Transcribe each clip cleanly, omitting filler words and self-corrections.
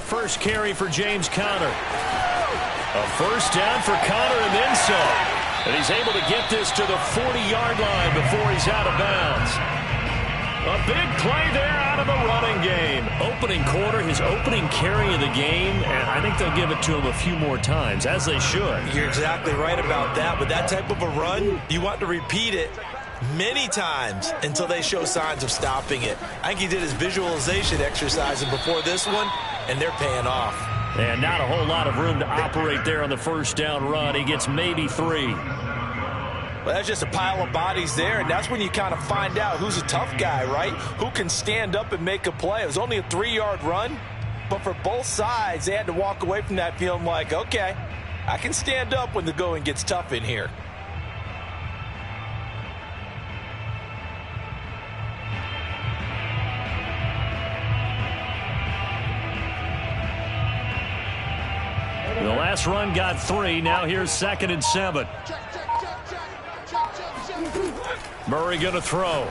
First carry for James Conner. A first down for Conner and then some. And he's able to get this to the 40-yard line before he's out of bounds. A big play there out of the running game. Opening quarter, his opening carry of the game, and I think they'll give it to him a few more times, as they should. You're exactly right about that. With that type of a run, you want to repeat it many times until they show signs of stopping it. I think he did his visualization exercising before this one, and they're paying off. And not a whole lot of room to operate there on the first down run. He gets maybe 3. Well, that's just a pile of bodies there, and that's when you kind of find out who's a tough guy, right? Who can stand up and make a play. It was only a 3-yard run, but for both sides, they had to walk away from that feeling like, okay, I can stand up when the going gets tough in here. The last run got 3. Now here's 2nd and 7. Murray going to throw.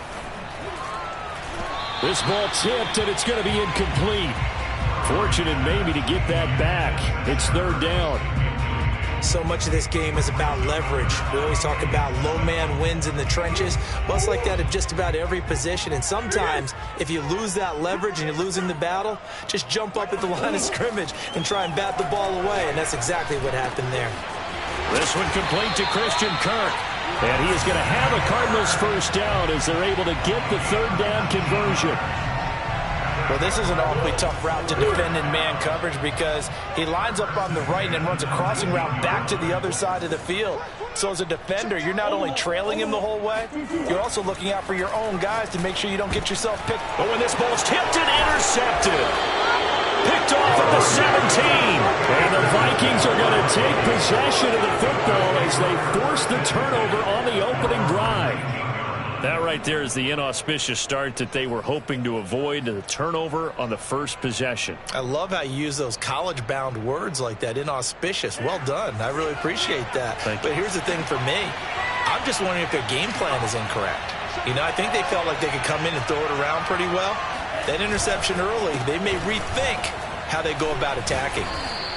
This ball tipped, and it's going to be incomplete. Fortunate maybe to get that back. It's 3rd down. So much of this game is about leverage. We always talk about low man wins in the trenches. Well, it's like that at just about every position. And sometimes, if you lose that leverage and you're losing the battle, just jump up at the line of scrimmage and try and bat the ball away. And that's exactly what happened there. This one complete to Christian Kirk. And he is going to have a Cardinals first down as they're able to get the 3rd down conversion. Well, this is an awfully tough route to defend in man coverage because he lines up on the right and then runs a crossing route back to the other side of the field. So as a defender, you're not only trailing him the whole way, you're also looking out for your own guys to make sure you don't get yourself picked. But when this ball's tipped and intercepted, picked off at the 17. And the Vikings are going to take possession of the football as they force the turnover on the opening drive. That right there is the inauspicious start that they were hoping to avoid, the turnover on the first possession. I love how you use those college-bound words like that, inauspicious. Well done. I really appreciate that. But here's the thing for me. I'm just wondering if their game plan is incorrect. You know, I think they felt like they could come in and throw it around pretty well. That interception early, they may rethink how they go about attacking.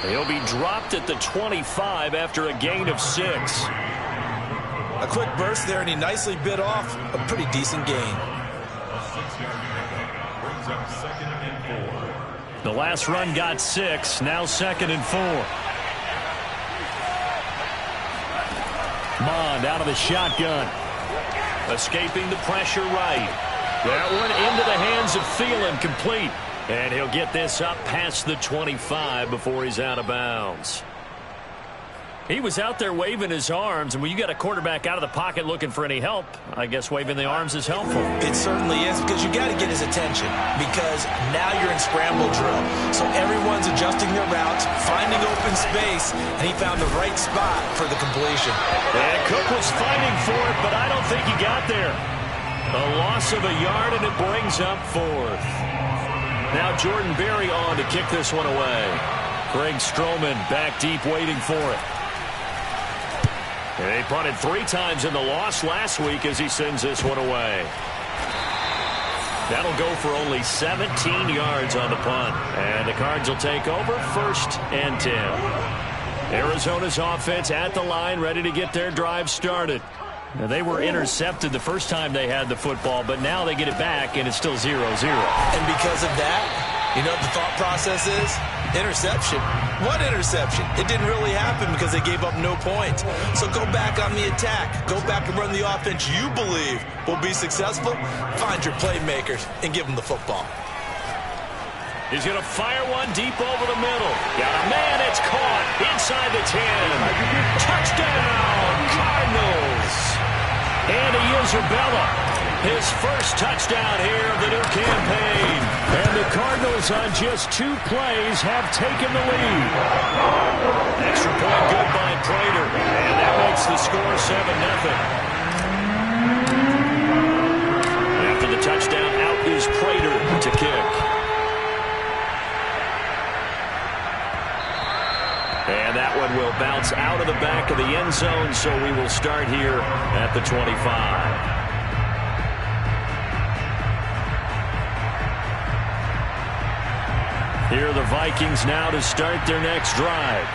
He'll be dropped at the 25 after a gain of 6. A quick burst there, and he nicely bit off a pretty decent gain. The last run got 6. Now 2nd and 4. Mond out of the shotgun. Escaping the pressure right. That one into the hands of Thielen, complete. And he'll get this up past the 25 before he's out of bounds. He was out there waving his arms, and when you got a quarterback out of the pocket looking for any help, I guess waving the arms is helpful. It certainly is, because you got to get his attention, because now you're in scramble drill. So everyone's adjusting their routes, finding open space, and he found the right spot for the completion. And Cook was fighting for it, but I don't think he got there. A loss of a yard, and it brings up 4th. Now Jordan Berry on to kick this one away. Greg Stroman back deep waiting for it. They punted 3 times in the loss last week as he sends this one away. That'll go for only 17 yards on the punt. And the Cards will take over, 1st and 10. Arizona's offense at the line, ready to get their drive started. Now, they were intercepted the first time they had the football, but now they get it back, and it's still 0-0. And because of that, you know what the thought process is? Interception. What interception? It didn't really happen because they gave up no points. So go back on the attack. Go back and run the offense you believe will be successful. Find your playmakers and give them the football. He's going to fire one deep over the middle. Got a man, it's caught inside the 10. Touchdown, Cardinals. Andy Isabella, his first touchdown here of the new campaign. And the Cardinals on just 2 plays have taken the lead. Extra point good by Prater. And that makes the score 7-0. After the touchdown, out is Prater to kick. And that one will bounce out of the back of the end zone, so we will start here at the 25. Here are the Vikings now to start their next drive.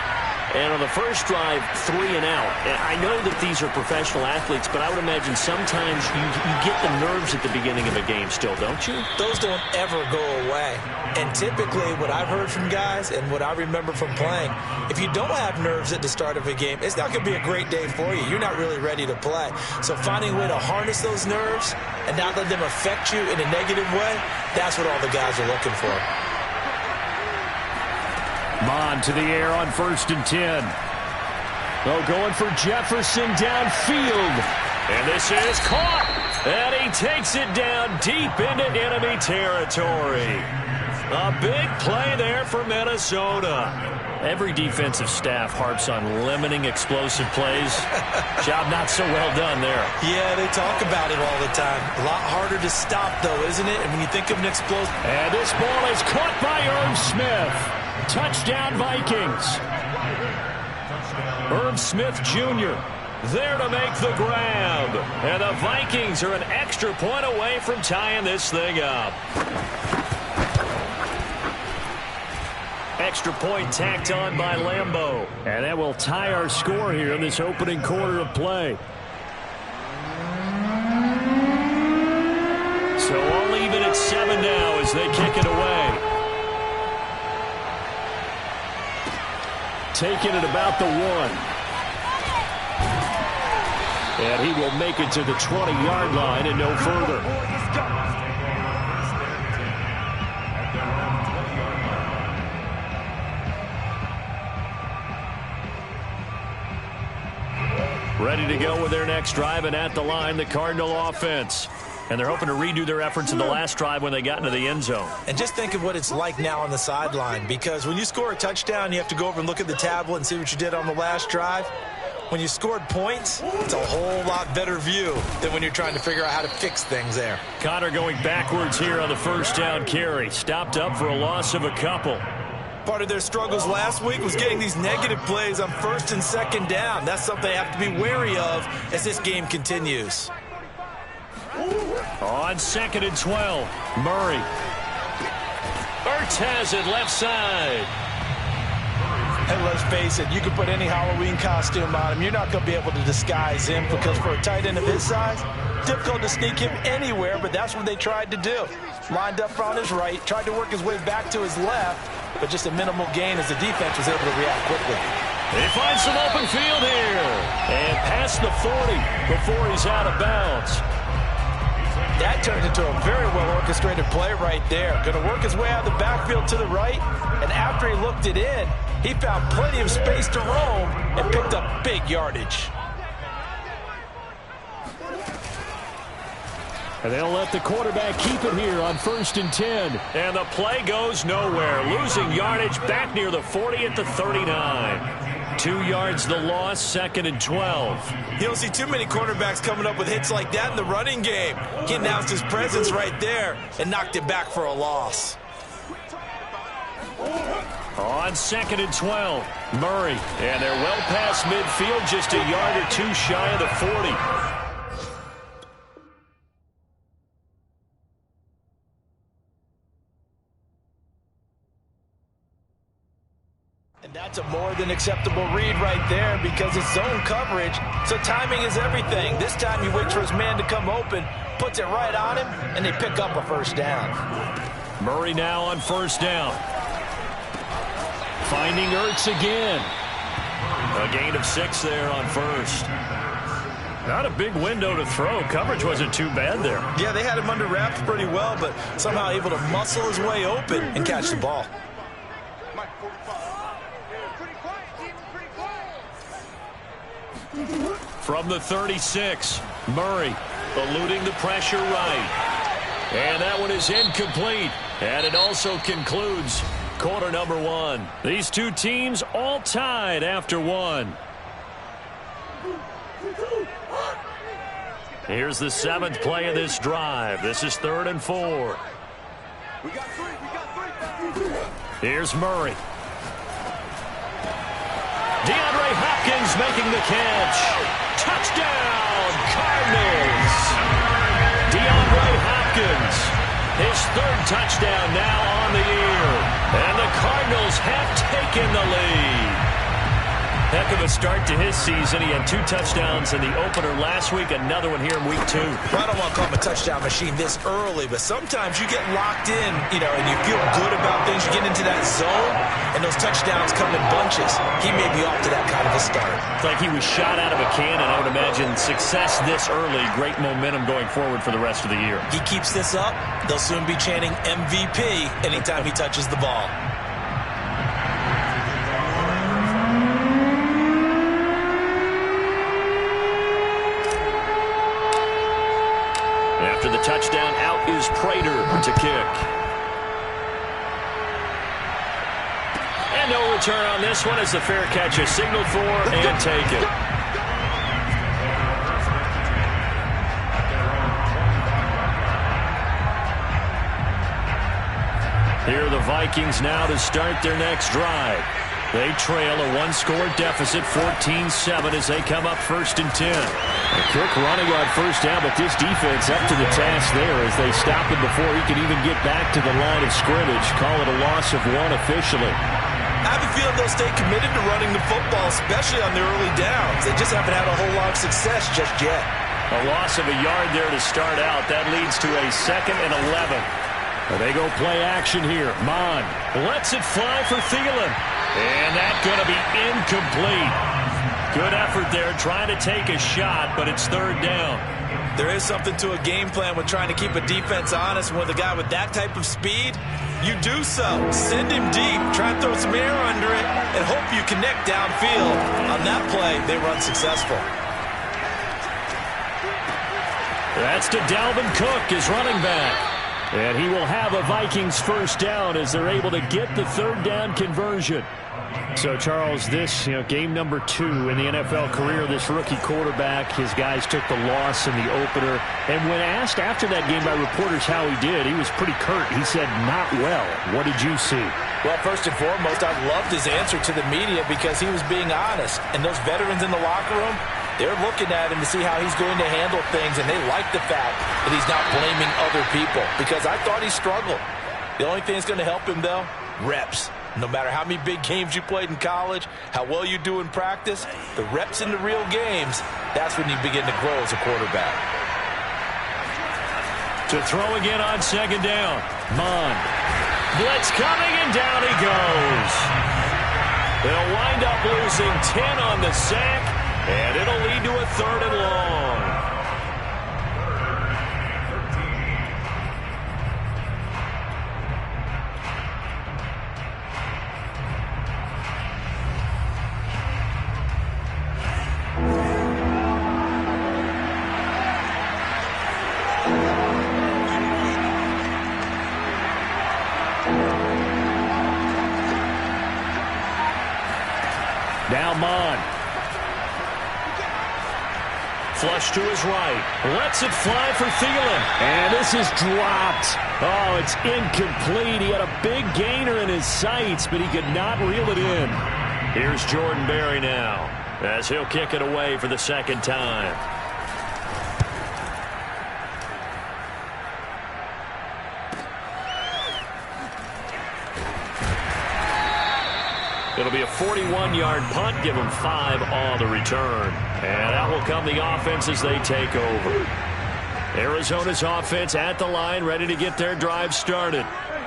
And on the first drive, 3 and out. And I know that these are professional athletes, but I would imagine sometimes you get the nerves at the beginning of a game still, don't you? Those don't ever go away. And typically what I've heard from guys and what I remember from playing, if you don't have nerves at the start of a game, it's not going to be a great day for you. You're not really ready to play. So finding a way to harness those nerves and not let them affect you in a negative way, that's what all the guys are looking for. Mond to the air on 1st and 10. Oh, going for Jefferson downfield. And this is caught. And he takes it down deep into enemy territory. A big play there for Minnesota. Every defensive staff harps on limiting explosive plays. Job not so well done there. Yeah, they talk about it all the time. A lot harder to stop, though, isn't it? And when you think of an explosive... And this ball is caught by Irv Smith. Touchdown, Vikings. Irv Smith Jr. there to make the grab. And the Vikings are an extra point away from tying this thing up. Extra point tacked on by Lambeau. And that will tie our score here in this opening quarter of play. So all even at 7 now as they kick it away. Taking it about the 1. And he will make it to the 20-yard line and no further. Ready to go with their next drive, and at the line, the Cardinal offense. And they're hoping to redo their efforts in the last drive when they got into the end zone. And just think of what it's like now on the sideline, because when you score a touchdown, you have to go over and look at the tablet and see what you did on the last drive. When you scored points, it's a whole lot better view than when you're trying to figure out how to fix things there. Connor going backwards here on the first down carry. Stopped up for a loss of a couple. Part of their struggles last week was getting these negative plays on 1st and 2nd down. That's something they have to be wary of as this game continues. On 2nd and 12, Murray. Ertz has it left side. And let's face it, you can put any Halloween costume on him. You're not going to be able to disguise him, because for a tight end of his size, difficult to sneak him anywhere, but that's what they tried to do. Lined up on his right, tried to work his way back to his left, but just a minimal gain as the defense was able to react quickly. He finds some open field here. And past the 40 before he's out of bounds. That turned into a very well-orchestrated play right there. Going to work his way out of the backfield to the right, and after he looked it in, he found plenty of space to roam and picked up big yardage. And they'll let the quarterback keep it here on 1st and 10. And the play goes nowhere. Losing yardage back near the 40 at the 39. 2 yards the loss, 2nd and 12. You don't see too many quarterbacks coming up with hits like that in the running game. He announced his presence right there and knocked it back for a loss. On 2nd and 12, Murray. And they're well past midfield, just a yard or two shy of the 40. And that's a more than acceptable read right there, because it's zone coverage, so timing is everything. This time he waits for his man to come open, puts it right on him, and they pick up a first down. Murray now on 1st down. Finding Ertz again. A gain of 6 there on 1st. Not a big window to throw. Coverage wasn't too bad there. Yeah, they had him under wraps pretty well, but somehow able to muscle his way open and catch the ball. From the 36, Murray eluding the pressure right. And that one is incomplete. And it also concludes quarter number 1. These two teams all tied after 1. Here's the 7th play of this drive. This is 3rd and 4. Here's Murray. DeAndre Hopkins making the catch. Touchdown, Cardinals. DeAndre Hopkins, his 3rd touchdown now on the year. And the taking the lead. Heck of a start to his season. He had 2 touchdowns in the opener last week, another one here in week 2. Well, I don't want to call him a touchdown machine this early, but sometimes you get locked in, and you feel good about things. You get into that zone, and those touchdowns come in bunches. He may be off to that kind of a start. It's like he was shot out of a cannon. I would imagine success this early, great momentum going forward for the rest of the year. He keeps this up, they'll soon be chanting MVP anytime he touches the ball. After the touchdown, out is Prater to kick. And no return on this one as the fair catch is signaled for and taken. Here are the Vikings now to start their next drive. They trail a 1-score deficit, 14-7, as they come up 1st and 10. A quick running on 1st down, but this defense up to the task there as they stop him before he can even get back to the line of scrimmage. Call it a loss of 1 officially. I have a feeling they'll stay committed to running the football, especially on the early downs. They just haven't had a whole lot of success just yet. A loss of a yard there to start out. That leads to a 2nd and 11. They go play action here. Mon lets it fly for Thielen. And that's going to be incomplete. Good effort there trying to take a shot, but it's 3rd down. There is something to a game plan when trying to keep a defense honest. With a guy with that type of speed, you do so. Send him deep, try and throw some air under it, and hope you connect downfield. On that play, they run successful. That's to Dalvin Cook, his running back. And he will have a Vikings 1st down as they're able to get the 3rd down conversion. So, Charles, this, game number 2 in the NFL career, this rookie quarterback, his guys took the loss in the opener. And when asked after that game by reporters how he did, he was pretty curt. He said, not well. What did you see? Well, first and foremost, I loved his answer to the media because he was being honest. And those veterans in the locker room, they're looking at him to see how he's going to handle things, and they like the fact that he's not blaming other people because I thought he struggled. The only thing that's going to help him, though, reps. No matter how many big games you played in college, how well you do in practice, the reps in the real games, that's when you begin to grow as a quarterback. To throw again on 2nd down. Mon. Blitz coming, and down he goes. They'll wind up losing 10 on the sack, and it'll lead to a 3rd and long. Now Mon. Flush to his right. Lets it fly for Thielen. And this is dropped. Oh, it's incomplete. He had a big gainer in his sights, but he could not reel it in. Here's Jordan Berry now as he'll kick it away for the 2nd time. It'll be a 41-yard punt. Give them 5 on the return. And out will come the offense as they take over. Arizona's offense at the line, ready to get their drive started.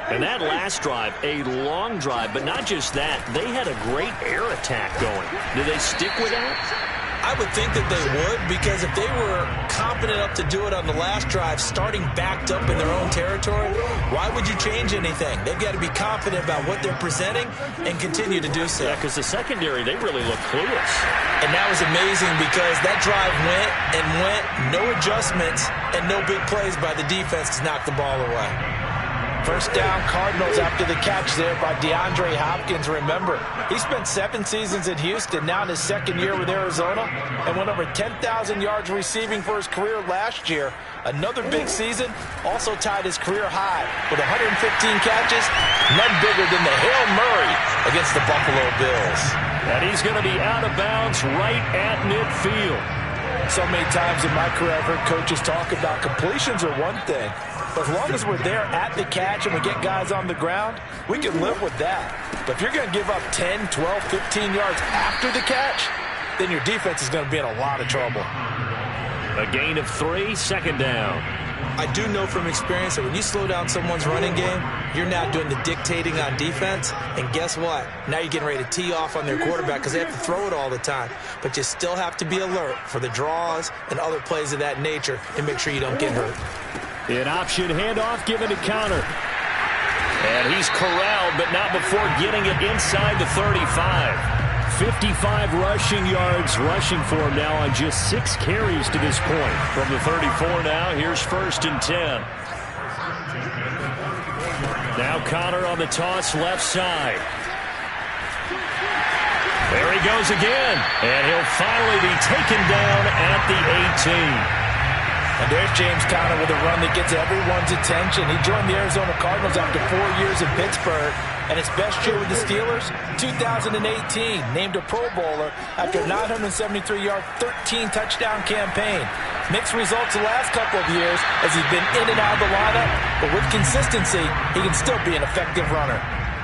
And that last drive, a long drive, but not just that. They had a great air attack going. Do they stick with that? I would think that they would, because if they were confident enough to do it on the last drive, starting backed up in their own territory, why would you change anything? They've got to be confident about what they're presenting and continue to do so. Yeah, because the secondary, they really look clueless. And that was amazing because that drive went and went, no adjustments, and no big plays by the defense to knock the ball away. First down, Cardinals after the catch there by DeAndre Hopkins. Remember, he spent 7 seasons in Houston, now in his 2nd year with Arizona, and went over 10,000 yards receiving for his career last year. Another big season, also tied his career high with 115 catches, none bigger than the Hail Murray against the Buffalo Bills. And he's going to be out of bounds right at midfield. So many times in my career I've heard coaches talk about completions are one thing, but as long as we're there at the catch and we get guys on the ground, we can live with that. But if you're going to give up 10, 12, 15 yards after the catch, then your defense is going to be in a lot of trouble. A gain of 3, second down. I do know from experience that when you slow down someone's running game, you're now doing the dictating on defense. And guess what? Now you're getting ready to tee off on their quarterback because they have to throw it all the time. But you still have to be alert for the draws and other plays of that nature and make sure you don't get hurt. An option handoff given to Connor. And he's corralled, but not before getting it inside the 35. 55 rushing yards rushing for him now on just 6 carries to this point. From the 34 now, here's 1st and 10. Now Connor on the toss left side. There he goes again. And he'll finally be taken down at the 18. And there's James Conner with a run that gets everyone's attention. He joined the Arizona Cardinals after 4 years in Pittsburgh. And his best year with the Steelers, 2018, named a Pro Bowler after a 973-yard, 13-touchdown campaign. Mixed results the last couple of years as he's been in and out of the lineup, but with consistency, he can still be an effective runner.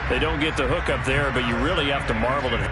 They don't get the hook up there, but you really have to marvel at it.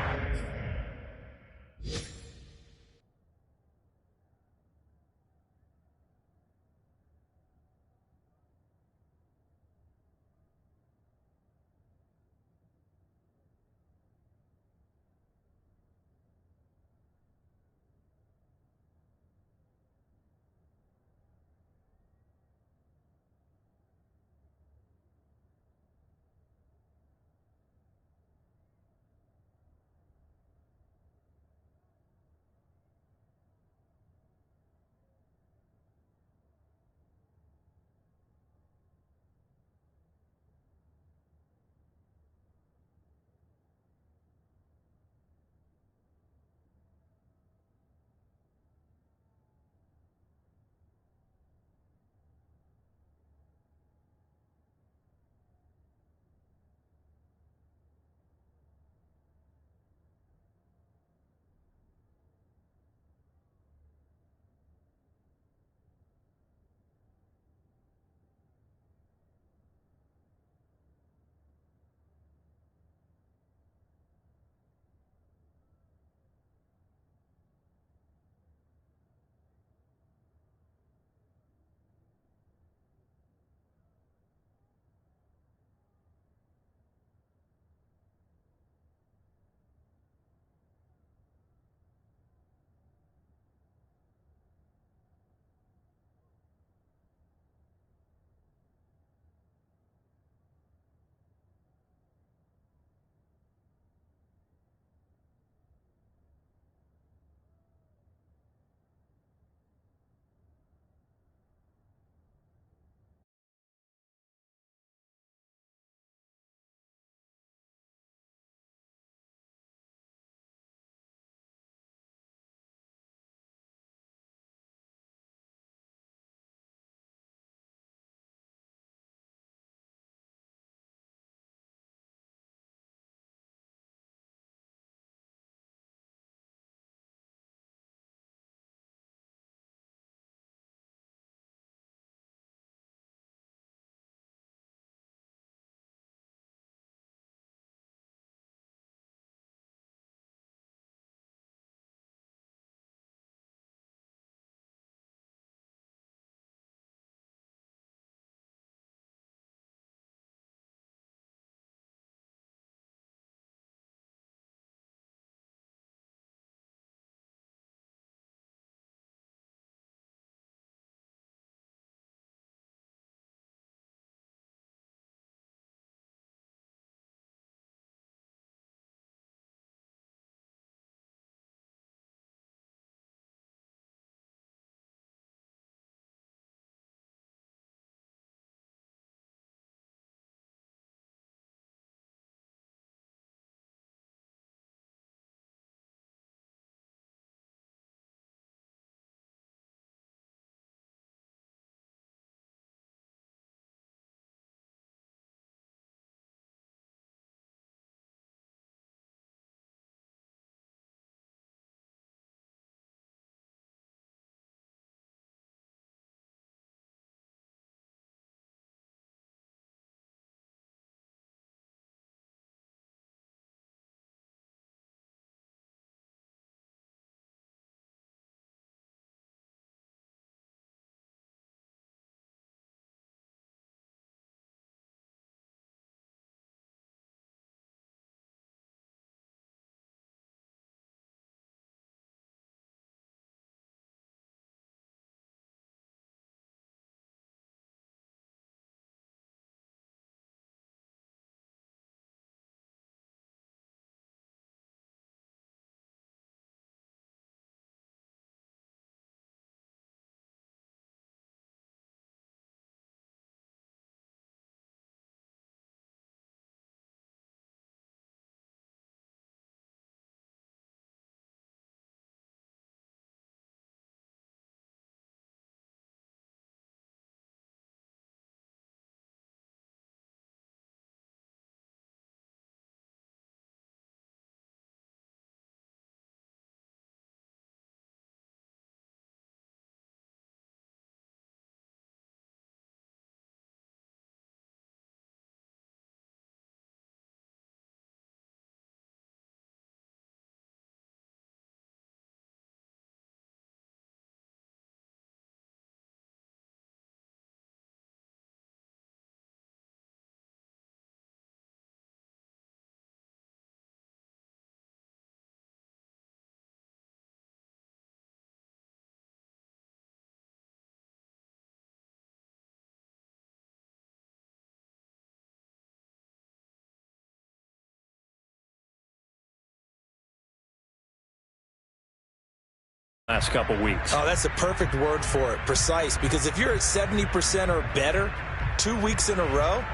last couple weeks. Oh, that's the perfect word for it, precise, because if you're at 70% or better 2 weeks in a row,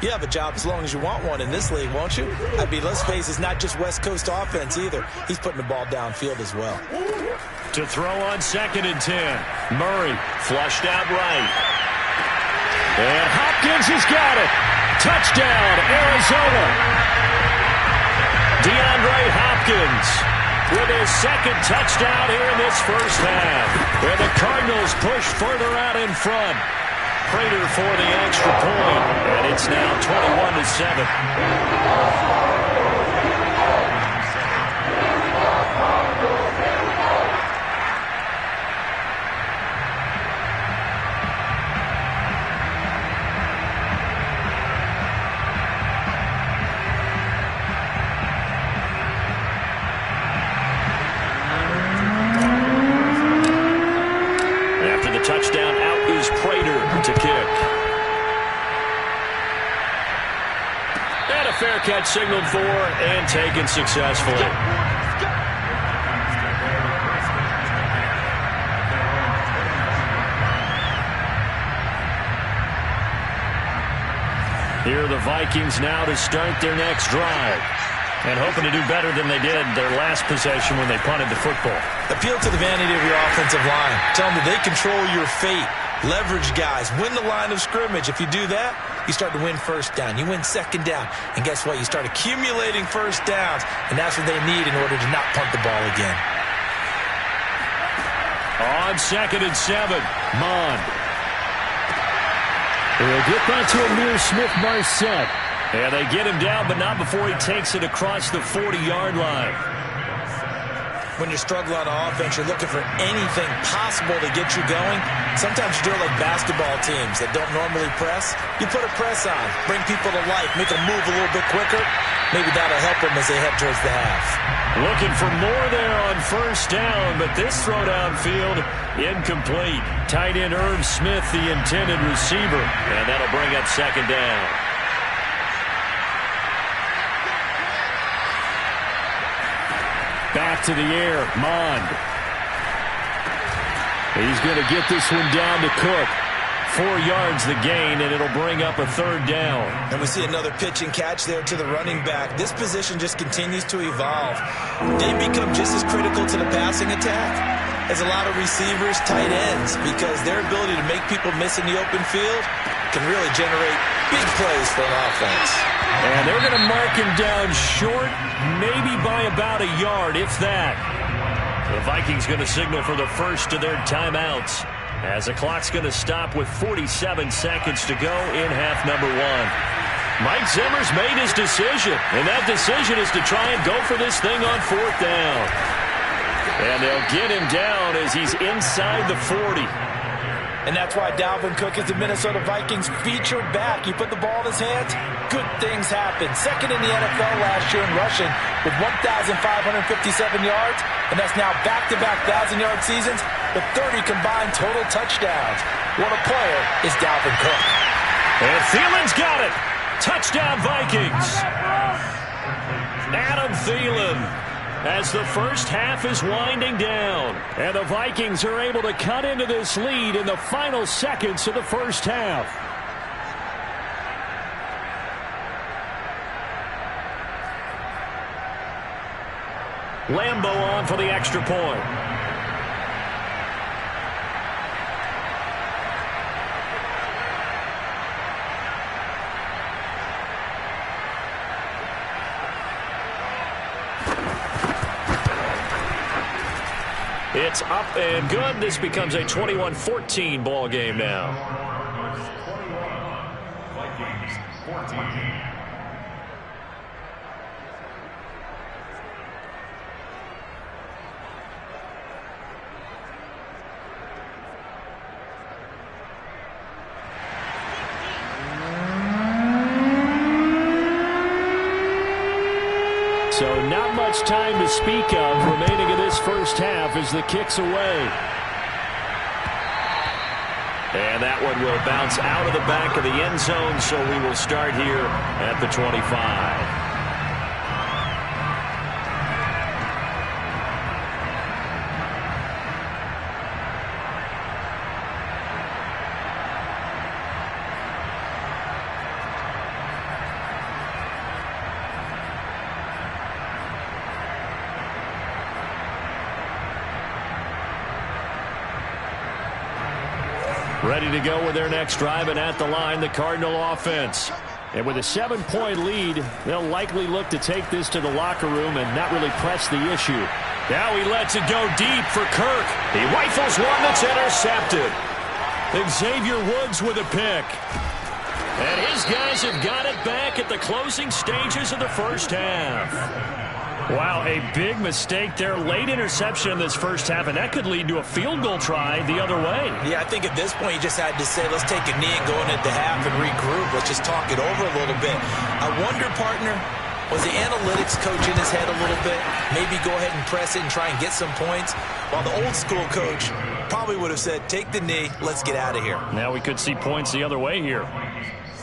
you have a job as long as you want one in this league, won't you? I mean, let's face it, it's not just West Coast offense either. He's putting the ball downfield as well. To throw on 2nd and 10. Murray flushed out right. And Hopkins has got it. Touchdown, Arizona. DeAndre Hopkins with his 2nd touchdown here in this first half. And the Cardinals push further out in front. Prater for the extra point, and it's now 21-7. After the touchdown, out is Prater to kick. And a fair catch signaled for and taken successfully. Here are the Vikings now to start their next drive. And hoping to do better than they did their last possession when they punted the football. Appeal to the vanity of your offensive line. Tell them that they control your fate. Leverage guys. Win the line of scrimmage. If you do that, you start to win first down. You win 2nd down. And guess what? You start accumulating first downs. And that's what they need in order to not punt the ball again. On 2nd and 7, Mond. They'll get back to Amir Smith-Marset. And they get him down, but not before he takes it across the 40-yard line. When you're struggling on offense, you're looking for anything possible to get you going. Sometimes you do it like basketball teams that don't normally press. You put a press on, bring people to life, make them move a little bit quicker. Maybe that'll help them as they head towards the half. Looking for more there on first down, but this throw downfield incomplete. Tight end Irv Smith, the intended receiver, and that'll bring up 2nd down. Back to the air, Mond. He's going to get this one down to Cook. 4 yards the gain, and it'll bring up a 3rd down. And we see another pitch and catch there to the running back. This position just continues to evolve. They become just as critical to the passing attack as a lot of receivers, tight ends, because their ability to make people miss in the open field can really generate big plays for an offense. And they're going to mark him down short, maybe by about a yard, if that. The Vikings going to signal for the first of their timeouts, as the clock's going to stop with 47 seconds to go in half number 1. Mike Zimmer's made his decision, and that decision is to try and go for this thing on 4th down. And they'll get him down as he's inside the 40. And that's why Dalvin Cook is the Minnesota Vikings featured back. You put the ball in his hands, good things happen. 2nd in the NFL last year in rushing with 1,557 yards, and that's now back-to-back 1,000-yard seasons with 30 combined total touchdowns. What a player is Dalvin Cook. And Thielen's got it. Touchdown, Vikings. Adam Thielen, as the first half is winding down. And the Vikings are able to cut into this lead in the final seconds of the first half. Lambo on for the extra point. It's up and good. This becomes a 21-14 ball game now. Vikings 14. So not much time to speak of remaining in this first half as the kick's away. And that one will bounce out of the back of the end zone, so we will start here at the 25. ready to go with their next drive, and at the line, the Cardinal offense. And with a 7-point lead, they'll likely look to take this to the locker room and not really press the issue. Now he lets it go deep for Kirk. He rifles one that's intercepted. Xavier Woods with a pick. And his guys have got it back at the closing stages of the first half. Wow, a big mistake there. Late interception in this first half, and that could lead to a field goal try the other way. Yeah, I think at this point you just had to say, let's take a knee and go into half and regroup. Let's just talk it over a little bit. I wonder, partner, was the analytics coach in his head a little bit? Maybe go ahead and press it and try and get some points? While the old school coach probably would have said, take the knee, let's get out of here. Now we could see points the other way here.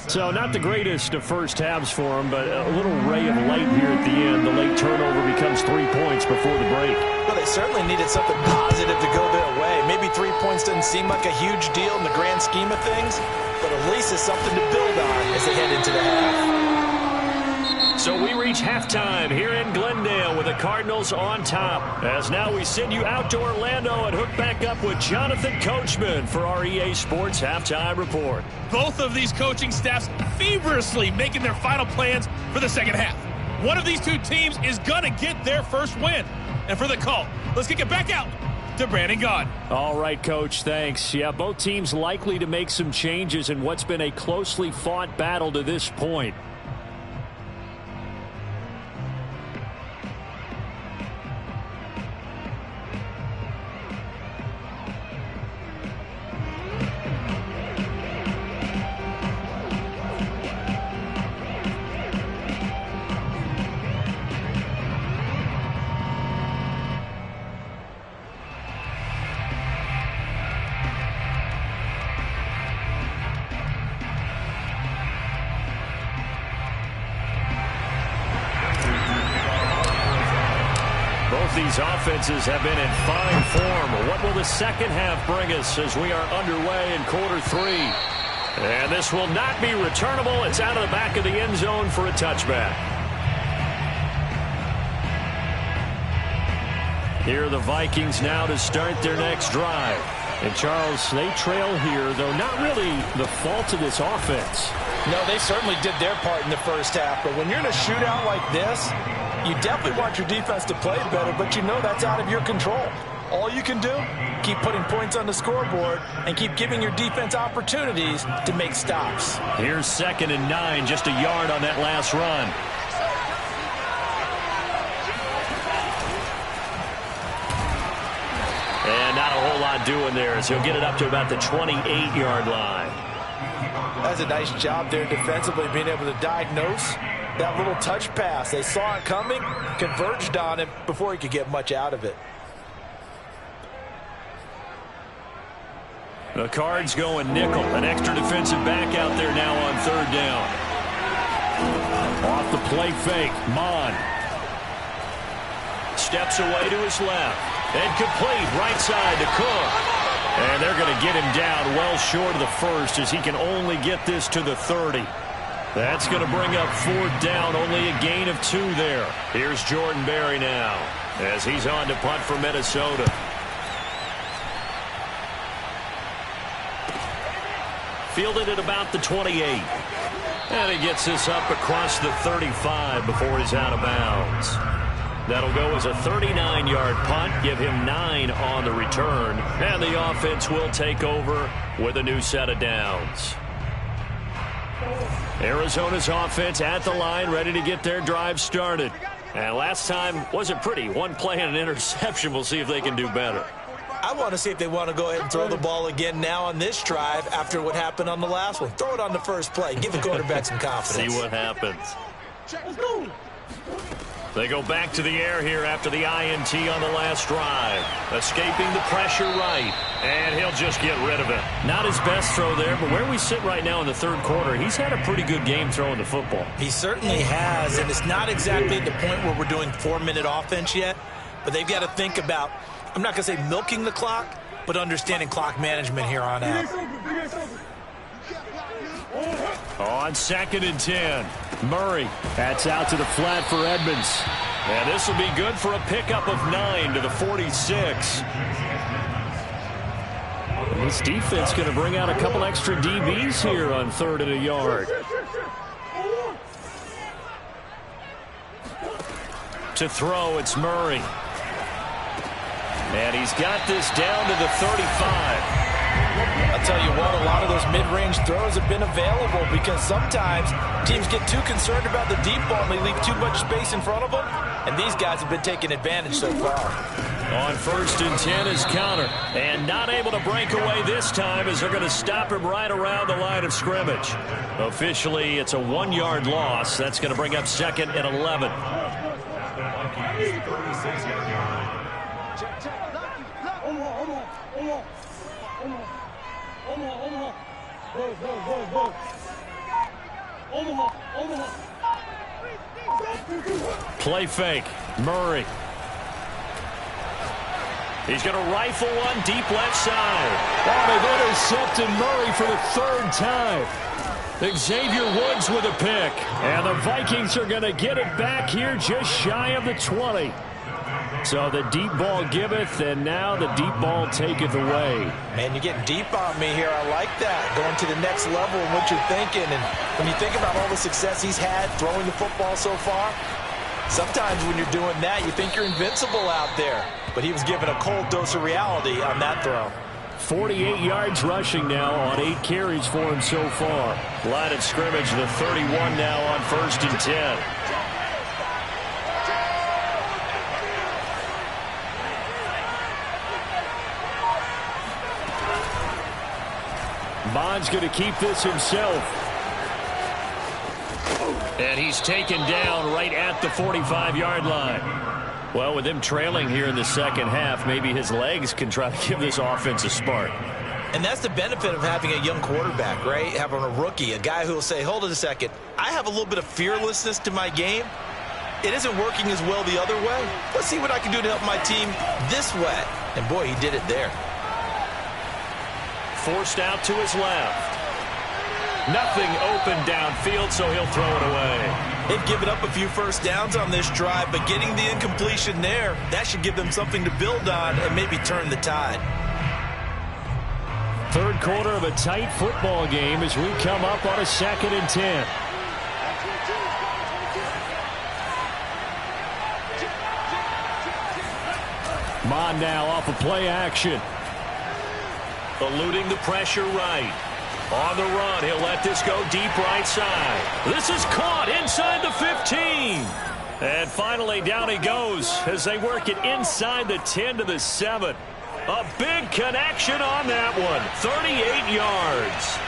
So not the greatest of first halves for him, but a little ray of light here at the end. The late turnover becomes 3 points before the break. Well, they certainly needed something positive to go their way. Maybe 3 points doesn't seem like a huge deal in the grand scheme of things, but at least it's something to build on as they head into the half. So we reach halftime here in Glendale with the Cardinals on top. As now we send you out to Orlando and hook back up with Jonathan Coachman for our EA Sports Halftime Report. Both of these coaching staffs feverishly making their final plans for the second half. One of these two teams is going to get their first win. And for the call, let's kick it back out to Brandon Gaudin. All right, Coach, thanks. Yeah, both teams likely to make some changes in what's been a closely fought battle to this point. These offenses have been in fine form. What will the second half bring us as we are underway in quarter 3? And this will not be returnable. It's out of the back of the end zone for a touchback. Here are the Vikings now to start their next drive. And Charles, they trail here, though not really the fault of this offense. No, they certainly did their part in the first half. But when you're in a shootout like this, you definitely want your defense to play better, but you know that's out of your control. All you can do, keep putting points on the scoreboard and keep giving your defense opportunities to make stops. Here's 2nd and 9, just a yard on that last run. And not a whole lot doing there as he'll get it up to about the 28-yard line. That's a nice job there defensively, being able to diagnose that little touch pass. They saw it coming, converged on him before he could get much out of it. The Cards going nickel. An extra defensive back out there now on 3rd down. Off the play fake, Mon. Steps away to his left. And complete right side to Cook. And they're going to get him down well short of the first as he can only get this to the 30. That's going to bring up 4th down, only a gain of 2 there. Here's Jordan Berry now as he's on to punt for Minnesota. Fielded at about the 28. And he gets this up across the 35 before he's out of bounds. That'll go as a 39-yard punt, give him 9 on the return. And the offense will take over with a new set of downs. Arizona's offense at the line, ready to get their drive started. And last time wasn't pretty. One play and an interception. We'll see if they can do better. I want to see if they want to go ahead and throw the ball again now on this drive after what happened on the last one. Throw it on the first play. Give the quarterback some confidence. See what happens. They go back to the air here after the INT on the last drive. Escaping the pressure right. And he'll just get rid of it. Not his best throw there, but where we sit right now in the 3rd quarter, he's had a pretty good game throwing the football. He certainly has, and it's not exactly at the point where we're doing 4-minute offense yet, but they've got to think about, I'm not going to say milking the clock, but understanding clock management here on out. On 2nd and 10, Murray. That's out to the flat for Edmonds. And this will be good for a pickup of 9 to the 46. This defense going to bring out a couple extra DBs here on 3rd and a yard. To throw, it's Murray. And he's got this down to the 35. I'll tell you what, a lot of those mid-range throws have been available because sometimes teams get too concerned about the deep ball and they leave too much space in front of them, and these guys have been taking advantage so far. On 1st and 10 is Connor, and not able to break away this time as they're going to stop him right around the line of scrimmage. Officially, it's a 1-yard loss. That's going to bring up 2nd and 11. Play fake. Murray. He's going to rifle one deep left side. Oh, they've intercepted Murray for the 3rd time. Xavier Woods with a pick. And the Vikings are going to get it back here just shy of the 20. So the deep ball giveth, and now the deep ball taketh away. Man, you're getting deep on me here. I like that. Going to the next level in what you're thinking. And when you think about all the success he's had throwing the football so far, sometimes when you're doing that, you think you're invincible out there. But he was given a cold dose of reality on that throw. 48 yards rushing now on 8 carries for him so far. Line of scrimmage, the 31 now on 1st and 10. Bond's going to keep this himself. And he's taken down right at the 45-yard line. Well, with him trailing here in the second half, maybe his legs can try to give this offense a spark. And that's the benefit of having a young quarterback, right? Having a rookie, a guy who will say, hold it a second, I have a little bit of fearlessness to my game. It isn't working as well the other way. Let's see what I can do to help my team this way. And boy, he did it there. Forced out to his left. Nothing open downfield, so he'll throw it away. They've given up a few first downs on this drive, but getting the incompletion there, that should give them something to build on and maybe turn the tide. 3rd quarter of a tight football game as we come up on a 2nd and 10. Mon now off of play action. Eluding the pressure right. On the run, he'll let this go deep right side. This is caught inside the 15. And finally down he goes as they work it inside the 10 to the 7. A big connection on that one. 38 yards.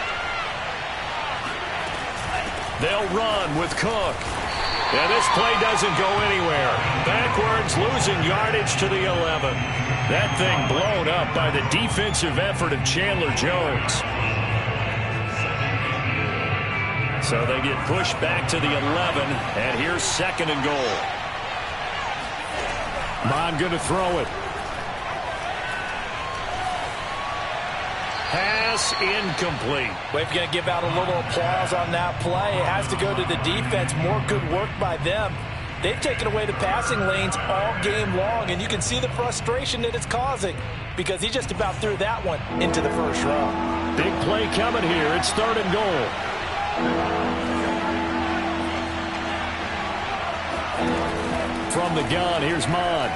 They'll run with Cook. And this play doesn't go anywhere. Backwards, losing yardage to the 11. That thing blown up by the defensive effort of Chandler Jones. So they get pushed back to the 11, and here's 2nd and goal. Mon going to throw it. Pass incomplete. Well, if you're going to give out a little applause on that play, it has to go to the defense. More good work by them. They've taken away the passing lanes all game long, and you can see the frustration that it's causing because he just about threw that one into the first round. Big play coming here. It's 3rd and goal. From the gun, here's Mon.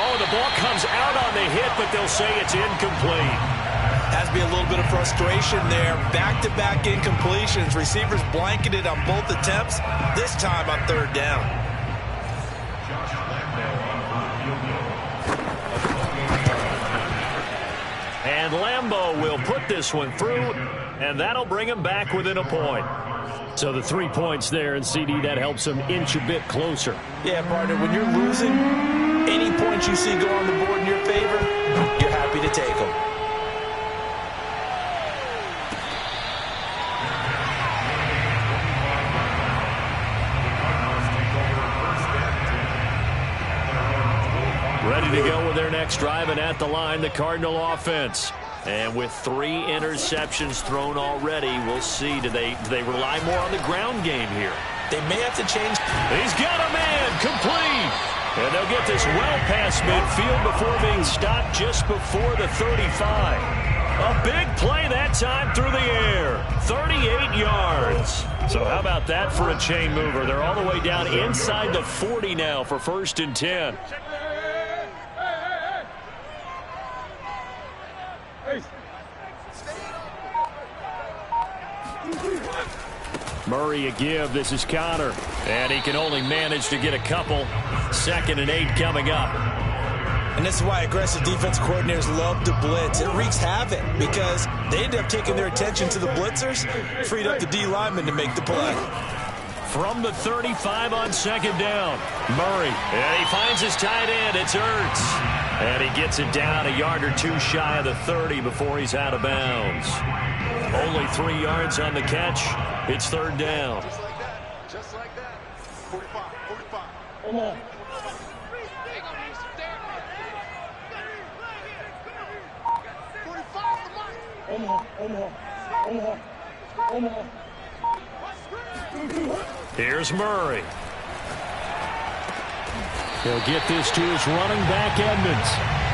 Oh, the ball comes out on the hit, but they'll say it's incomplete. Has to be a little bit of frustration there. Back-to-back incompletions. Receivers blanketed on both attempts, this time on 3rd down. And Lambeau will put this one through, and that'll bring him back within a point. So the 3 points there, and CD, that helps him inch a bit closer. Yeah, partner, when you're losing, any points you see go on the board in your favor, you're happy to take them. Ready to go with their next drive, and at the line, the Cardinal offense. And with 3 interceptions thrown already, we'll see. Do they rely more on the ground game here? They may have to change. He's got a man complete. And they'll get this well past midfield before being stopped just before the 35. A big play that time through the air. 38 yards. So how about that for a chain mover? They're all the way down inside the 40 now for 1st and 10. Murray a give. This is Connor. And he can only manage to get a couple. 2nd and 8 coming up. And this is why aggressive defense coordinators love to blitz. It wreaks havoc because they end up taking their attention to the blitzers, freed up the D lineman to make the play. From the 35 on 2nd down. Murray. And he finds his tight end. It's Ertz. And he gets it down a yard or two shy of the 30 before he's out of bounds. Only 3 yards on the catch. It's 3rd down. Just like that. Just like that. 45. Come on. Here's Murray. He'll get this to his running back, Edmonds.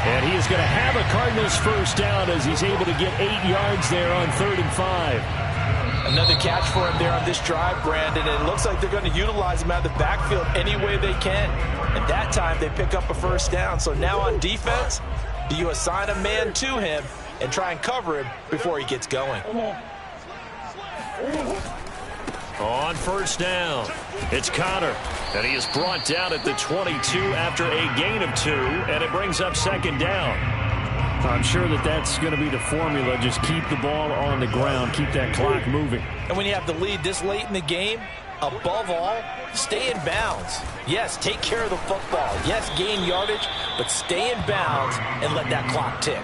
And he is going to have a Cardinals 1st down as he's able to get 8 yards there on 3rd and 5. Another catch for him there on this drive, Brandon. And it looks like they're going to utilize him out of the backfield any way they can. And that time they pick up a 1st down. So now on defense, do you assign a man to him and try and cover him before he gets going? On 1st down, it's Connor. And he is brought down at the 22 after a gain of 2. And it brings up 2nd down. I'm sure that's going to be the formula. Just keep the ball on the ground. Keep that clock moving. And when you have the lead this late in the game, above all, stay in bounds. Yes, take care of the football. Yes, gain yardage, but stay in bounds and let that clock tick.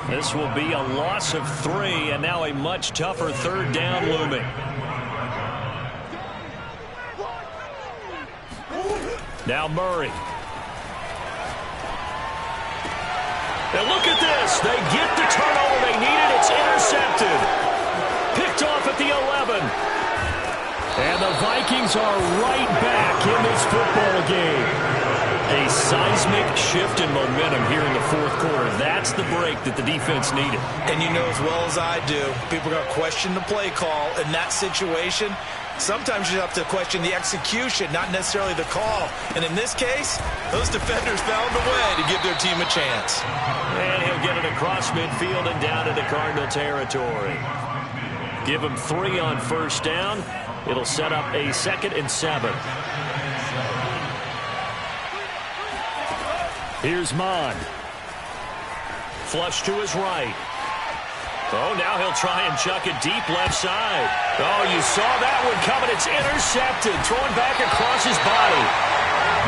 This will be a loss of 3, and now a much tougher 3rd down looming. Now Murray. And look at this. They get the turnover they needed. It's intercepted. Picked off at the 11. And the Vikings are right back in this football game. A seismic shift in momentum here in the 4th quarter. That's the break that the defense needed. And you know as well as I do, people are going to question the play call in that situation. Sometimes you have to question the execution, not necessarily the call. And in this case, those defenders found a way to give their team a chance. And he'll get it across midfield and down into Cardinal territory. Give him 3 on 1st down. It'll set up a 2nd and 7. Here's Mond. Flush to his right. Oh, now he'll try and chuck it deep left side. Oh, you saw that one coming. It's intercepted. Thrown back across his body.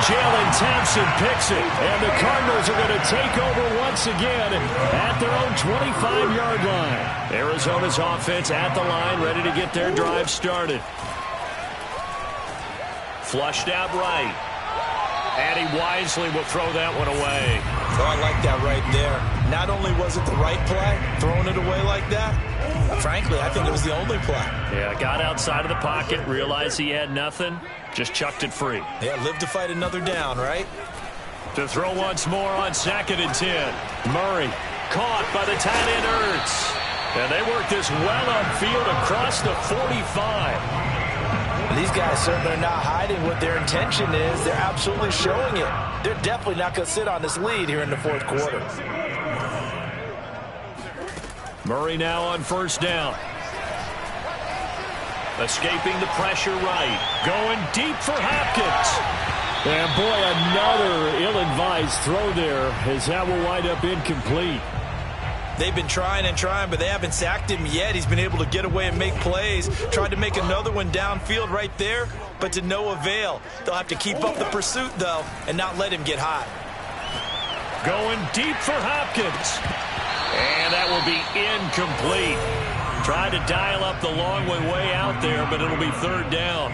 Jalen Thompson picks it. And the Cardinals are going to take over once again at their own 25-yard line. Arizona's offense at the line, ready to get their drive started. Flushed out right. And he wisely will throw that one away. Oh, I like that right there. Not only was it the right play, throwing it away like that, frankly, I think it was the only play. Yeah, got outside of the pocket, realized he had nothing, just chucked it free. Yeah, live to fight another down, right? To throw once more on 2nd and 10. Murray caught by the tight end Ertz. And they work this well upfield across the 45. These guys certainly are not hiding what their intention is. They're absolutely showing it. They're definitely not going to sit on this lead here in the 4th quarter. Murray now on 1st down. Escaping the pressure right. Going deep for Hopkins. And boy, another ill-advised throw there as that will wind up incomplete. They've been trying and trying, but they haven't sacked him yet. He's been able to get away and make plays. Tried to make another one downfield right there, but to no avail. They'll have to keep up the pursuit, though, and not let him get hot. Going deep for Hopkins. And that will be incomplete. Tried to dial up the long way out there, but it'll be 3rd down.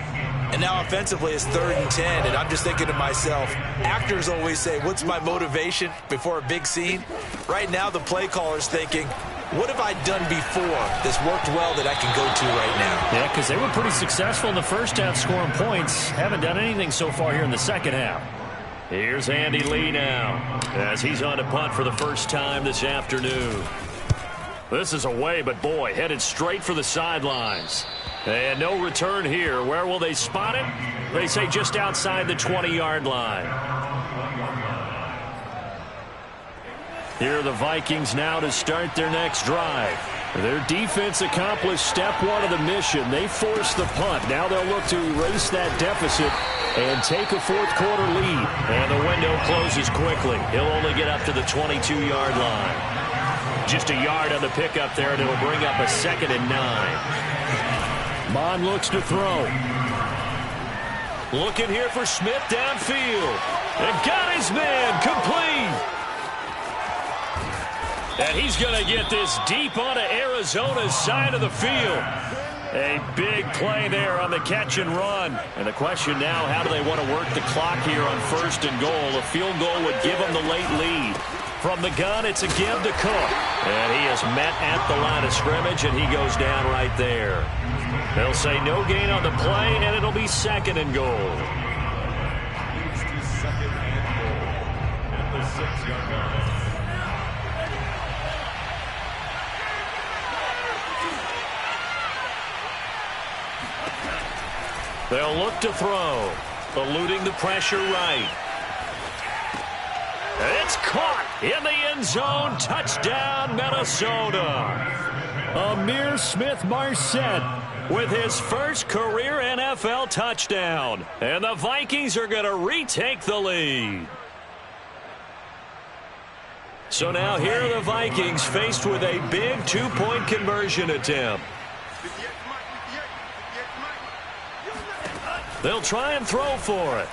And now offensively it's 3rd and 10, and I'm just thinking to myself, actors always say, what's my motivation before a big scene? Right now the play caller's thinking, what have I done before that's worked well that I can go to right now? Yeah, because they were pretty successful in the 1st half scoring points. Haven't done anything so far here in the 2nd half. Here's Andy Lee now as he's on to punt for the first time this afternoon. This is away, but boy, headed straight for the sidelines. And no return here. Where will they spot it? They say just outside the 20-yard line. Here are the Vikings now to start their next drive. Their defense accomplished step one of the mission. They forced the punt. Now they'll look to erase that deficit and take a fourth-quarter lead. And the window closes quickly. He'll only get up to the 22-yard line. Just a yard on the pickup there, and it'll bring up a 2nd and 9. Mon looks to throw. Looking here for Smith downfield. And got his man complete. And he's going to get this deep onto Arizona's side of the field. A big play there on the catch and run. And the question now, how do they want to work the clock here on 1st and goal? A field goal would give them the late lead. From the gun, it's a give to Cook. And he is met at the line of scrimmage, and he goes down right there. They'll say no gain on the play, and it'll be 2nd and goal. At the 6-yard line. They'll look to throw, eluding the pressure right. It's caught in the end zone. Touchdown, Minnesota. Amir Smith-Marset with his first career NFL touchdown. And the Vikings are going to retake the lead. So now here are the Vikings faced with a big 2-point conversion attempt. They'll try and throw for it.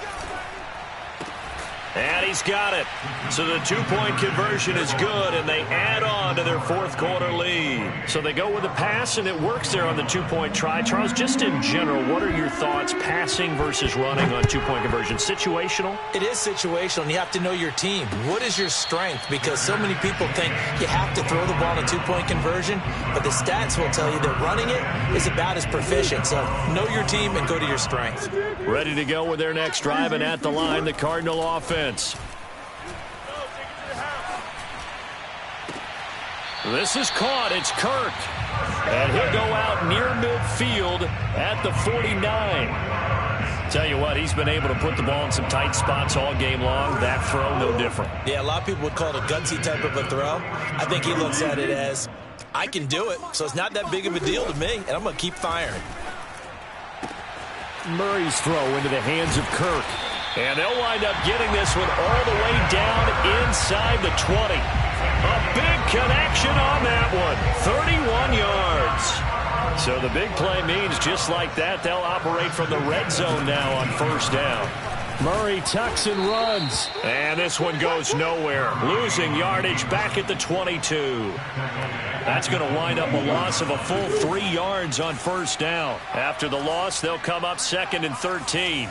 And he's got it. So the 2-point conversion is good, and they add on to their fourth-quarter lead. So they go with a pass, and it works there on the 2-point try. Charles, just in general, what are your thoughts passing versus running on 2-point conversion? Situational? It is situational, and you have to know your team. What is your strength? Because so many people think you have to throw the ball in a 2-point conversion, but the stats will tell you that running it is about as proficient. So know your team and go to your strength. Ready to go with their next drive, and at the line, the Cardinal offense. This is caught. It's Kirk. And he'll go out near midfield at the 49. Tell you what, he's been able to put the ball in some tight spots all game long. That throw, no different. Yeah, a lot of people would call it a gutsy type of a throw. I think he looks at it as, I can do it, so it's not that big of a deal to me, and I'm going to keep firing. Murray's throw into the hands of Kirk. And they'll wind up getting this one all the way down inside the 20. A big connection on that one. 31 yards. So the big play means just like that, they'll operate from the red zone now on 1st down. Murray tucks and runs. And this one goes nowhere. Losing yardage back at the 22. That's going to wind up a loss of a full 3 yards on 1st down. After the loss, they'll come up 2nd and 13.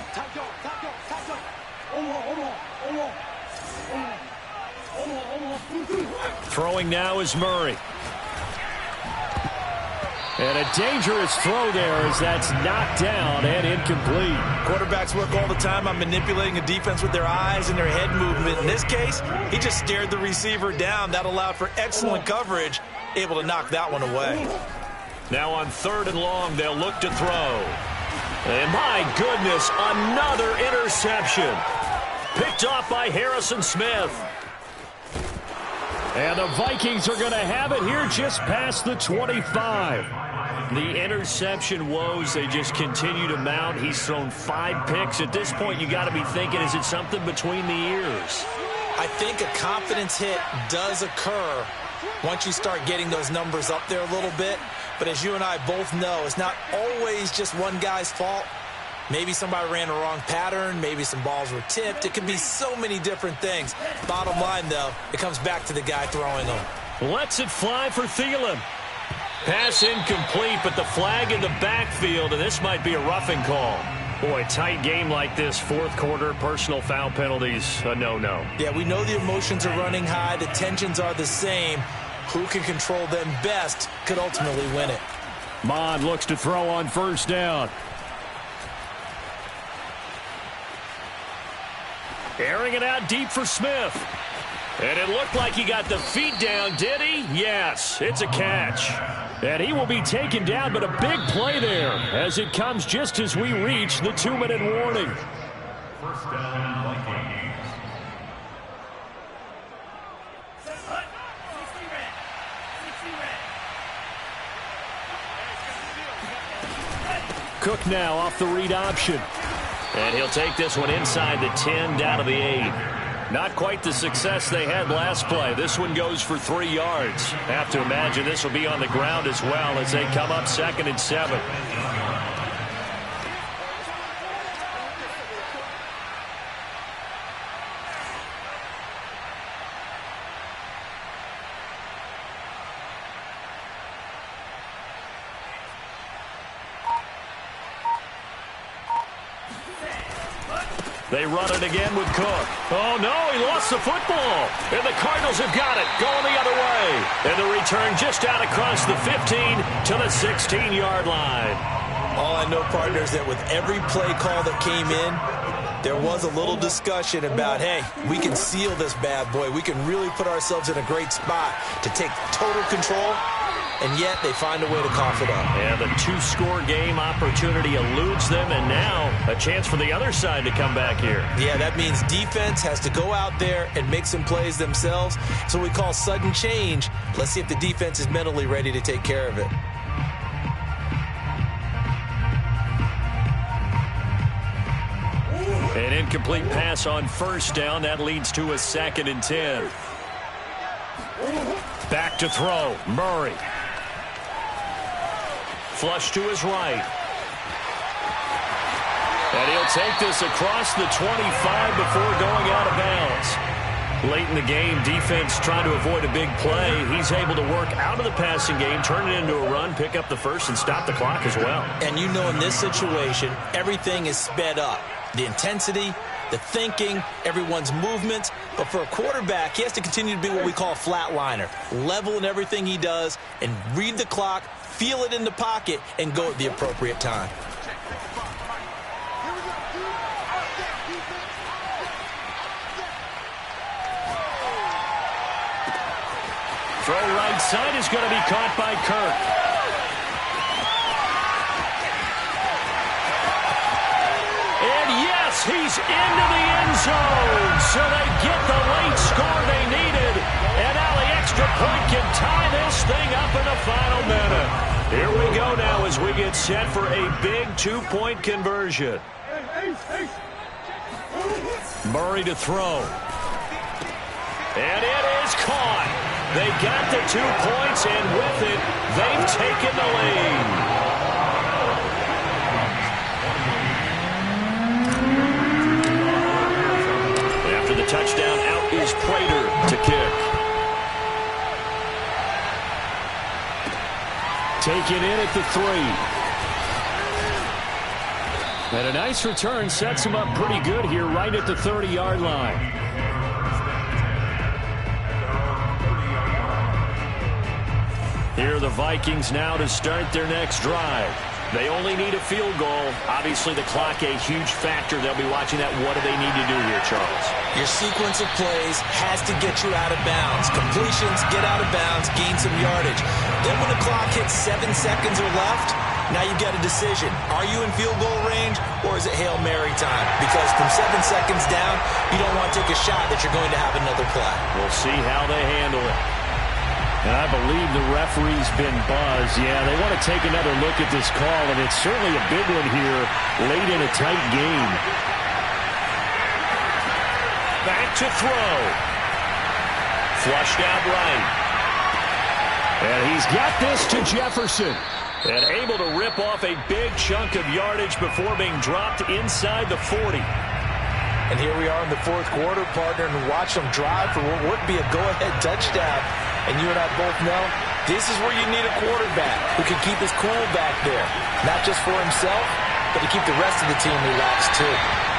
Throwing now is Murray. And a dangerous throw there as that's knocked down and incomplete. Quarterbacks work all the time on manipulating a defense with their eyes and their head movement. In this case, he just stared the receiver down. That allowed for excellent coverage, able to knock that one away. Now on 3rd and long, they'll look to throw. And my goodness, another interception. Picked off by Harrison Smith. And the Vikings are going to have it here just past the 25. The interception woes, they just continue to mount. He's thrown 5 picks. At this point, you got to be thinking, is it something between the ears? I think a confidence hit does occur once you start getting those numbers up there a little bit. But as you and I both know, it's not always just one guy's fault. Maybe somebody ran a wrong pattern. Maybe some balls were tipped. It could be so many different things. Bottom line, though, it comes back to the guy throwing them. Lets it fly for Thielen. Pass incomplete, but the flag in the backfield, and this might be a roughing call. Boy, tight game like this, 4th quarter, personal foul penalties, a no-no. Yeah, we know the emotions are running high. The tensions are the same. Who can control them best could ultimately win it. Mon looks to throw on 1st down. Airing it out deep for Smith. And it looked like he got the feet down, did he? Yes, it's a catch. And he will be taken down, but a big play there as it comes just as we reach the 2-minute warning. First down, Vikings. Cook now off the read option. And he'll take this one inside the 10, down to the 8. Not quite the success they had last play. This one goes for 3 yards. Have to imagine this will be on the ground as well as they come up 2nd and 7. They run it again with Cook. Oh, no, he lost the football. And the Cardinals have got it, going the other way. And the return just out across the 15 to the 16-yard line. All I know, partners, that with every play call that came in, there was a little discussion about, hey, we can seal this bad boy. We can really put ourselves in a great spot to take total control. And yet they find a way to cough it up. And the 2-score game opportunity eludes them, and now a chance for the other side to come back here. Yeah, that means defense has to go out there and make some plays themselves. So we call sudden change. Let's see if the defense is mentally ready to take care of it. An incomplete pass on first down. That leads to a 2nd and 10. Back to throw. Murray. Flush to his right. And he'll take this across the 25 before going out of bounds. Late in the game, defense trying to avoid a big play. He's able to work out of the passing game, turn it into a run, pick up the first, and stop the clock as well. And you know in this situation, everything is sped up. The intensity, the thinking, everyone's movements. But for a quarterback, he has to continue to be what we call a flatliner. Level in everything he does and read the clock, feel it in the pocket, and go at the appropriate time. Throw right side is going to be caught by Kirk. And yes, he's into the end zone. So they get the late score they needed. And now the extra point can tie this thing up in the final minute. Here we go now as we get set for a big 2-point conversion. Murray to throw. And it is caught. They got the 2 points, and with it, they've taken the lead. After the touchdown, out is Prater to kick. Taken in at the 3. And a nice return sets him up pretty good here right at the 30-yard line. Here are the Vikings now to start their next drive. They only need a field goal. Obviously, the clock a huge factor. They'll be watching that. What do they need to do here, Charles? Your sequence of plays has to get you out of bounds. Completions, get out of bounds, gain some yardage. Then when the clock hits 7 seconds or left, now you've got a decision. Are you in field goal range, or is it Hail Mary time? Because from 7 seconds down, you don't want to take a shot that you're going to have another play. We'll see how they handle it. And I believe the referee's been buzzed. Yeah, they want to take another look at this call, and it's certainly a big one here late in a tight game. Back to throw. Flushed out right. And he's got this to Jefferson. And able to rip off a big chunk of yardage before being dropped inside the 40. And here we are in the fourth quarter, partner, and watch them drive for what would be a go-ahead touchdown. And you and I both know this is where you need a quarterback who can keep his cool back there. Not just for himself, but to keep the rest of the team relaxed too.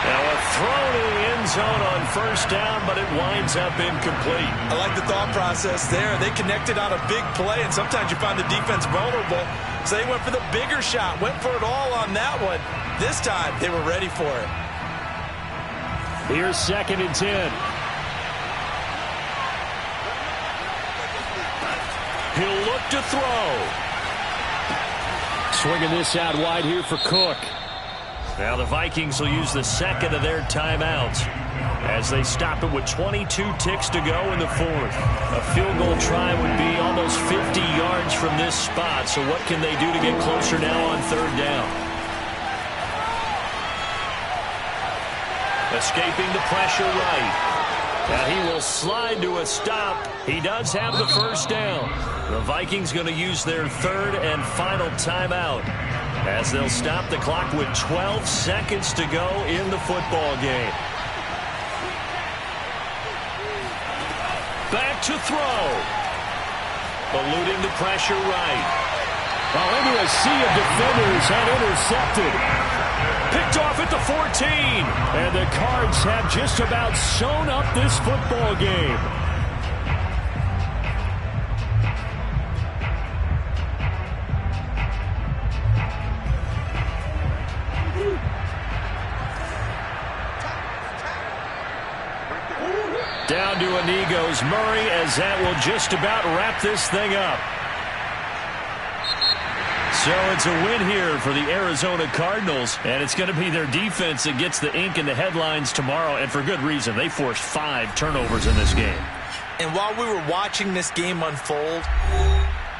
Now a throw to the end zone on first down, but it winds up incomplete. I like the thought process there. They connected on a big play, and sometimes you find the defense vulnerable. So they went for the bigger shot, went for it all on that one. This time, they were ready for it. Here's 2nd and 10. He'll look to throw. Swinging this out wide here for Cook. Now the Vikings will use the second of their timeouts as they stop it with 22 ticks to go in the 4th. A field goal try would be almost 50 yards from this spot, so what can they do to get closer now on 3rd down? Escaping the pressure right. Now he will slide to a stop. He does have the 1st down. The Vikings going to use their 3rd and final timeout as they'll stop the clock with 12 seconds to go in the football game. Back to throw. Eluding the pressure right. Well, into a sea of defenders and intercepted. Picked off at the 14. And the Cards have just about sewn up this football game. Down to a knee goes Murray as that will just about wrap this thing up. So it's a win here for the Arizona Cardinals, and it's going to be their defense that gets the ink in the headlines tomorrow, and for good reason. They forced 5 turnovers in this game. And while we were watching this game unfold,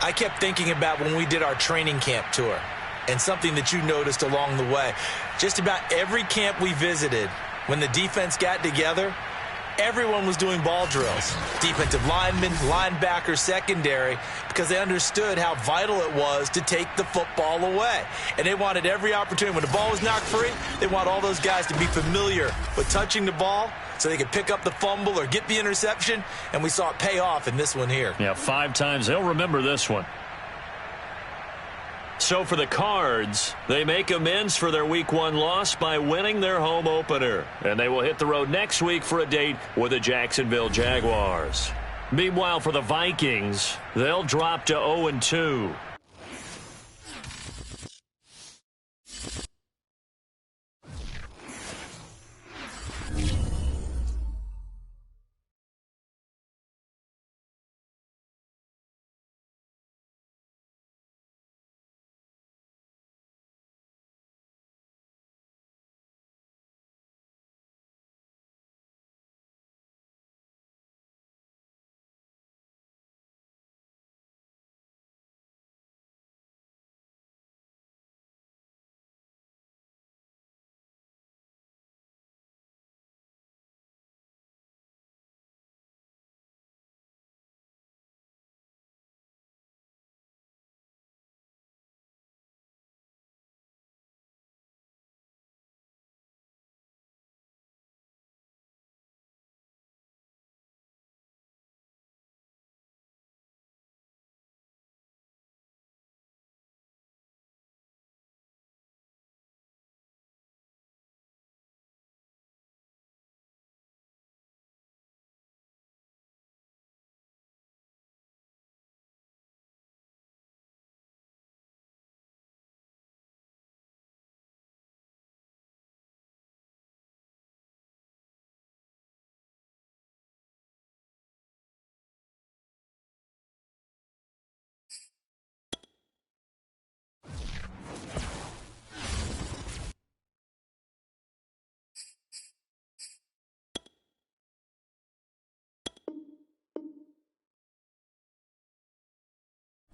I kept thinking about when we did our training camp tour and something that you noticed along the way. Just about every camp we visited, when the defense got together, everyone was doing ball drills. Defensive linemen, linebackers, secondary, because they understood how vital it was to take the football away. And they wanted every opportunity. When the ball was knocked free, they want all those guys to be familiar with touching the ball so they could pick up the fumble or get the interception. And we saw it pay off in this one here. Yeah, 5 times. They'll remember this one. So for the Cards, they make amends for their Week 1 loss by winning their home opener. And they will hit the road next week for a date with the Jacksonville Jaguars. Meanwhile, for the Vikings, they'll drop to 0-2.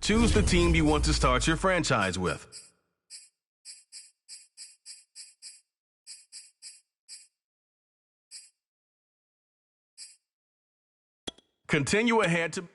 Choose the team you want to start your franchise with. Continue ahead to